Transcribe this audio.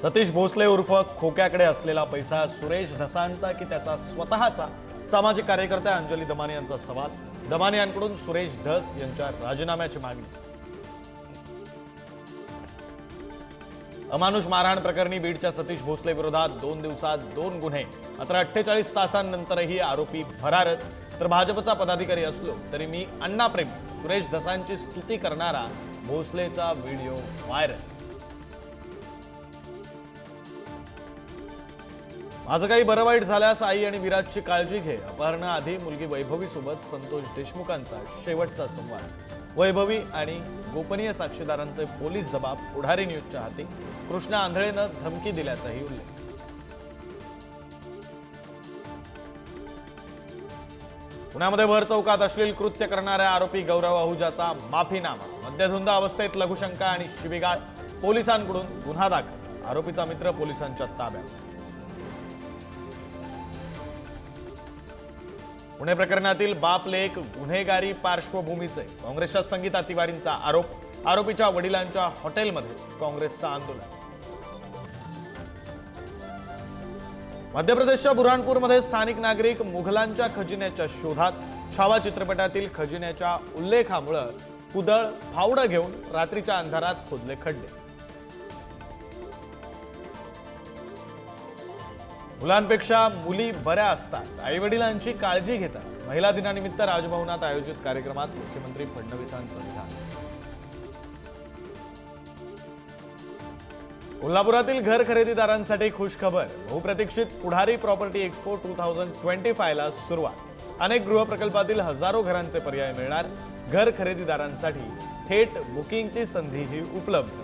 सतीश भोसले उर्फ खोक्याकडे असलेला पैसा सुरेश धसांचा की त्याचा स्वतःचा? सामाजिक कार्यकर्त्या अंजली दमानी यांचा सवाल. दमानी यांकडून सुरेश धस यांच्या राजीनाम्याची मागणी. अमानुष मारहाण प्रकरणी बीडच्या सतीश भोसले विरोधात 2 दिवसात 2 गुन्हे, मात्र 48 तासांनंतरही आरोपी फरारच. तर भाजपचा पदाधिकारी असलो तरी मी अण्णाप्रेमी सुरेश धसांची स्तुती करणारा भोसलेचा व्हिडिओ व्हायरल. माझं काही बरं वाईट झाल्यास आई आणि विराजची काळजी घे. अपहरणाआधी मुलगी वैभवी सोबत संतोष देशमुखांचा शेवटचा संवाद. वैभवी आणि गोपनीय साक्षीदारांचे पोलीस जबाब पुढारी न्यूजच्या हाती. कृष्णा आंधळेनं धमकी दिल्याचाही उल्लेख. पुण्यामध्ये भर चौकात अश्लील कृत्य करणाऱ्या आरोपी गौरव आहुजाचा माफीनामा. मद्यधुंद अवस्थेत लघुशंका आणि शिवीगाळ. पोलिसांकडून गुन्हा दाखल. आरोपीचा मित्र पोलिसांच्या ताब्यात. पुणे प्रकरणातील बाप लेक गुन्हेगारी पार्श्वभूमीचे. काँग्रेसच्या संगीता तिवारींचा आरोप. आरोपीच्या वडिलांच्या हॉटेलमध्ये काँग्रेसचं आंदोलन. मध्य प्रदेशच्या बुरहानपूरमध्ये स्थानिक नागरिक मुघलांच्या खजिन्याच्या शोधात. छावा चित्रपटातील खजिन्याच्या उल्लेखामुळे कुदळ फावडं घेऊन रात्रीच्या अंधारात खोदले खड्डे. मुलांपेक्षा मुली बऱ्या असतात, आई वडिलांची काळजी घेतात. महिला दिनानिमित्त राजभवनात आयोजित कार्यक्रमात मुख्यमंत्री फडणवीसांचं विधान. कोल्हापुरातील घर खरेदीदारांसाठी खुशखबर. बहुप्रतीक्षित पुढारी प्रॉपर्टी एक्स्पो 2025 ला सुरुवात. अनेक गृहप्रकल्पातील हजारो घरांचे पर्याय मिळणार. घर खरेदीदारांसाठी थेट बुकिंगची संधीही उपलब्ध.